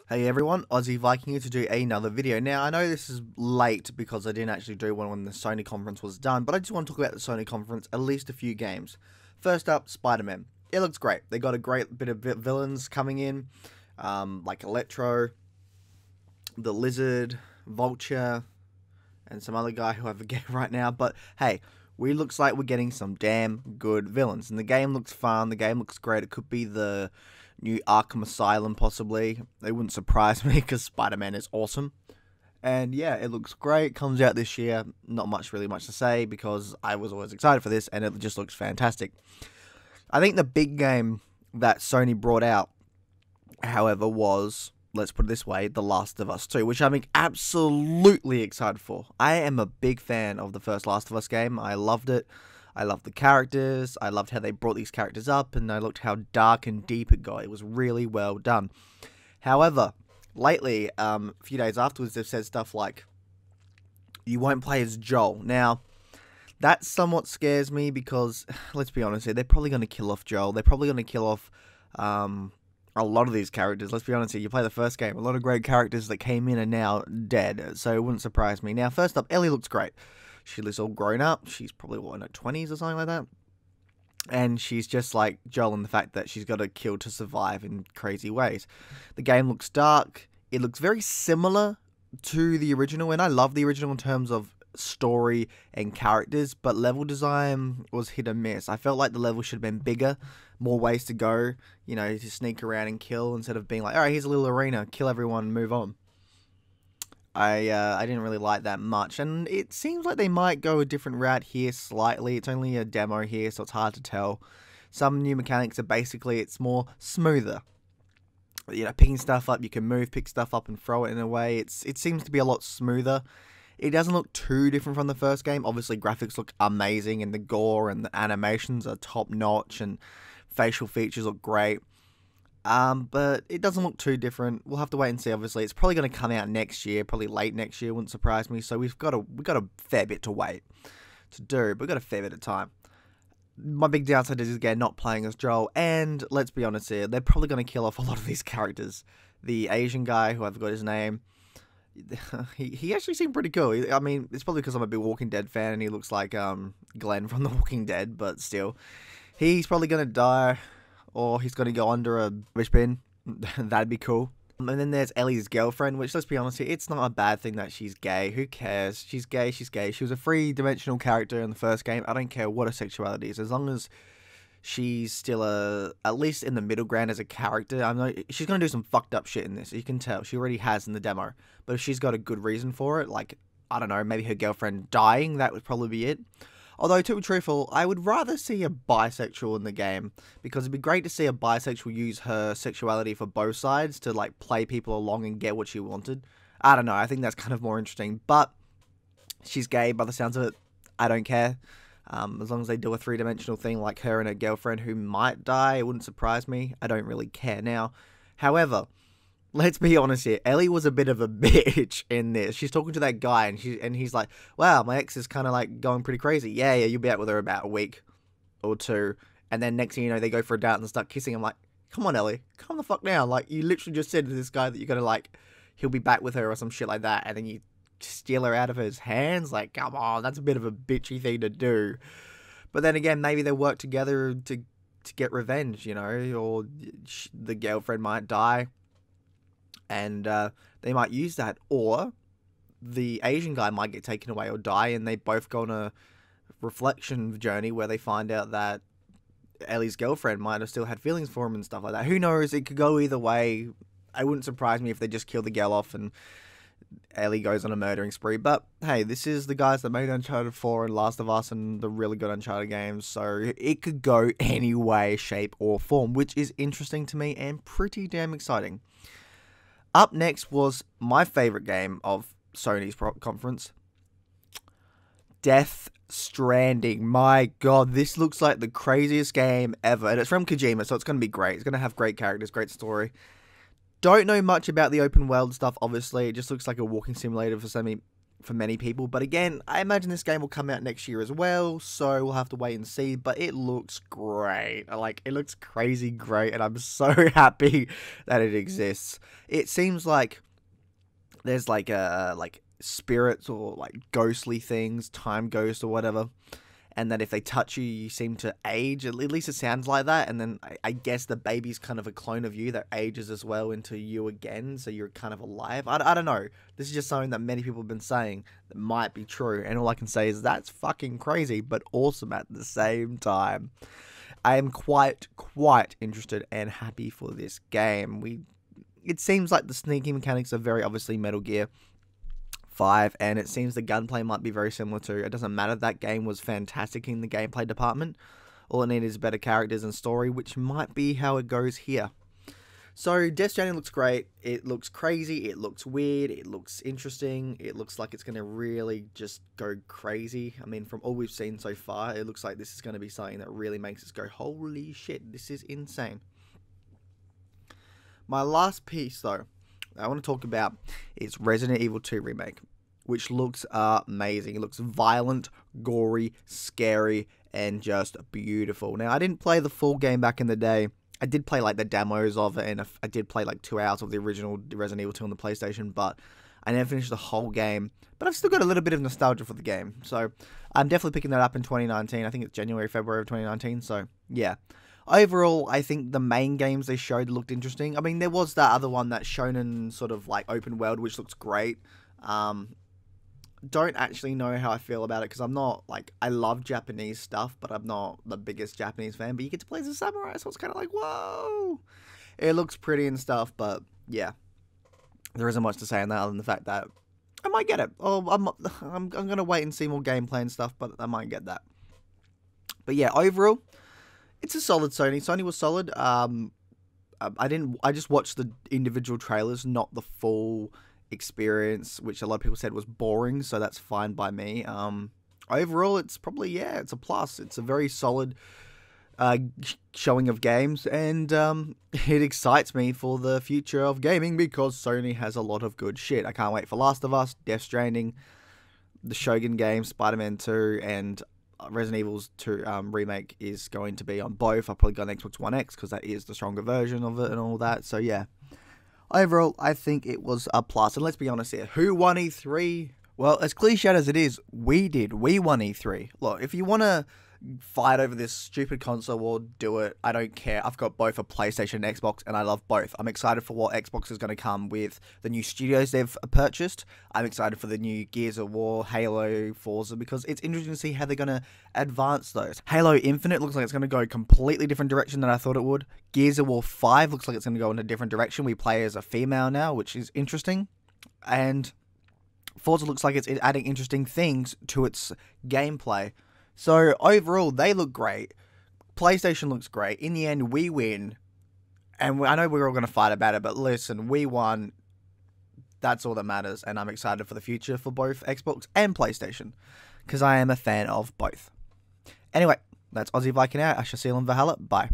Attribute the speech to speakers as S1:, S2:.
S1: Hey everyone, Aussie Viking here to do another video. Now, I know this is late because I didn't actually do one when the Sony conference was done, but I just want to talk about the Sony conference, at least a few games. First up, SpiderMan. It looks great. They got a great bit of villains coming in, like Electro, the Lizard, Vulture, and some other guy who I forget right now, but hey, looks like we're getting some damn good villains, and the game looks fun, the game looks great. It could be the new Arkham Asylum, possibly. It wouldn't surprise me because Spider-Man is awesome. And yeah, it looks great. Comes out this year. Not really much to say because I was always excited for this and it just looks fantastic. I think the big game that Sony brought out, however, was, let's put it this way, The Last of Us 2, which I'm absolutely excited for. I am a big fan of the first Last of Us game. I loved it. I loved the characters, I loved how they brought these characters up, and I looked how dark and deep it got. It was really well done. However, lately, a few days afterwards, they've said stuff like, you won't play as Joel. Now, that somewhat scares me because, let's be honest here, they're probably going to kill off Joel. They're probably going to kill off a lot of these characters. Let's be honest here, you play the first game, a lot of great characters that came in are now dead, so it wouldn't surprise me. Now, first up, Ellie looks great. She looks all grown up. She's probably, what, in her 20s or something like that? And she's just like Joel in the fact that she's got to kill to survive in crazy ways. The game looks dark. It looks very similar to the original, and I love the original in terms of story and characters, but level design was hit and miss. I felt like the level should have been bigger, more ways to go, you know, to sneak around and kill instead of being like, alright, here's a little arena, kill everyone and move on. I didn't really like that much, and it seems like they might go a different route here slightly. It's only a demo here, so it's hard to tell. Some new mechanics are basically, it's more smoother. You know, picking stuff up, you can move, pick stuff up and throw it in a way. It seems to be a lot smoother. It doesn't look too different from the first game. Obviously, graphics look amazing, and the gore and the animations are top-notch, and facial features look great. But it doesn't look too different. We'll have to wait and see. Obviously, it's probably going to come out next year, probably late next year. Wouldn't surprise me. So we've got a fair bit to wait to do. But we've got a fair bit of time. My big downside is again not playing as Joel. And let's be honest here, they're probably going to kill off a lot of these characters. The Asian guy, who I forgot his name, he actually seemed pretty cool. I mean, it's probably because I'm a big Walking Dead fan, and he looks like Glenn from The Walking Dead. But still, he's probably going to die. Or he's going to go under a rubbish bin. That'd be cool. And then there's Ellie's girlfriend, which, let's be honest here, it's not a bad thing that she's gay. Who cares? She's gay, she's gay. She was a three-dimensional character in the first game. I don't care what her sexuality is. As long as she's still at least in the middle ground as a character. I know she's going to do some fucked up shit in this. You can tell. She already has in the demo. But if she's got a good reason for it, like, I don't know, maybe her girlfriend dying, that would probably be it. Although, to be truthful, I would rather see a bisexual in the game, because it'd be great to see a bisexual use her sexuality for both sides to, like, play people along and get what she wanted. I don't know, I think that's kind of more interesting, but she's gay by the sounds of it. I don't care. As long as they do a three-dimensional thing like her and her girlfriend who might die, it wouldn't surprise me. I don't really care now. However, let's be honest here. Ellie was a bit of a bitch in this. She's talking to that guy, and he's like, "Wow, my ex is kind of like going pretty crazy." Yeah, you'll be out with her about a week or two, and then next thing you know, they go for a date and start kissing. I'm like, "Come on, Ellie, calm the fuck down." Like, you literally just said to this guy that you're gonna, like, he'll be back with her or some shit like that, and then you steal her out of his hands. Like, come on, that's a bit of a bitchy thing to do. But then again, maybe they work together to get revenge, you know, or the girlfriend might die. And they might use that, or the Asian guy might get taken away or die, and they both go on a reflection journey where they find out that Ellie's girlfriend might have still had feelings for him and stuff like that. Who knows? It could go either way. It wouldn't surprise me if they just kill the girl off and Ellie goes on a murdering spree. But hey, this is the guys that made Uncharted 4 and Last of Us and the really good Uncharted games, so it could go any way, shape, or form, which is interesting to me and pretty damn exciting. Up next was my favorite game of Sony's conference, Death Stranding. My god, this looks like the craziest game ever, and it's from Kojima, so it's going to be great. It's going to have great characters, great story. Don't know much about the open world stuff, obviously. It just looks like a walking simulator for for many people. But again, I imagine this game will come out next year as well, so we'll have to wait and see. But it looks great. Like, it looks crazy great, and I'm so happy that it exists. It seems like there's like spirits or like ghostly things, time ghosts or whatever, and that if they touch you, you seem to age. At least it sounds like that. And then I guess the baby's kind of a clone of you that ages as well into you again, so you're kind of alive. I don't know. This is just something that many people have been saying that might be true, and all I can say is that's fucking crazy, but awesome at the same time. I am quite interested and happy for this game. It seems like the sneaking mechanics are very obviously Metal Gear 5, and it seems the gunplay might be very similar to. It doesn't matter, that game was fantastic in the gameplay department. All it needed is better characters and story, which might be how it goes here. So Death Stranding looks great. It looks crazy. It looks weird. It looks interesting. It looks like it's going to really just go crazy. I mean, from all we've seen so far, it looks like this is going to be something that really makes us go, holy shit, this is insane. My last piece, though, I want to talk about is Resident Evil 2 Remake, which looks amazing. It looks violent, gory, scary, and just beautiful. Now, I didn't play the full game back in the day. I did play like the demos of it, and I did play like 2 hours of the original Resident Evil 2 on the PlayStation, but I never finished the whole game. But I've still got a little bit of nostalgia for the game, so I'm definitely picking that up in 2019. I think it's January, February of 2019, so yeah. Overall, I think the main games they showed looked interesting. I mean, there was that other one, that shonen sort of like open world, which looks great. Don't actually know how I feel about it, because I'm not, like, I love Japanese stuff, but I'm not the biggest Japanese fan. But you get to play as a samurai, so it's kind of like, whoa! It looks pretty and stuff, but yeah. There isn't much to say on that other than the fact that I might get it. Oh, I'm going to wait and see more gameplay and stuff, but I might get that. But yeah, overall, it's a solid Sony. Sony was solid. I just watched the individual trailers, not the full experience, which a lot of people said was boring, so that's fine by me. Overall, it's probably, yeah, it's a plus. It's a very solid showing of games, and it excites me for the future of gaming, because Sony has a lot of good shit. I can't wait for Last of Us, Death Stranding, the Shogun game, SpiderMan 2, and Resident Evil 2 remake is going to be on both. I'll probably go on Xbox One X, because that is the stronger version of it and all that. So yeah, overall, I think it was a plus. And let's be honest here, who won E3? Well, as cliched as it is, we did. We won E3. Look, if you want to fight over this stupid console war, do it. I don't care. I've got both a PlayStation and Xbox, and I love both. I'm excited for what Xbox is going to come with the new studios they've purchased. I'm excited for the new Gears of War, Halo, Forza, because it's interesting to see how they're going to advance those. Halo Infinite looks like it's going to go a completely different direction than I thought it would. Gears of War 5 looks like it's going to go in a different direction. We play as a female now, which is interesting. And Forza looks like it's adding interesting things to its gameplay. So, overall, they look great. PlayStation looks great. In the end, we win. And I know we're all going to fight about it, but listen, we won. That's all that matters. And I'm excited for the future for both Xbox and PlayStation, because I am a fan of both. Anyway, that's Aussie Viking out. I shall see you in Valhalla. Bye.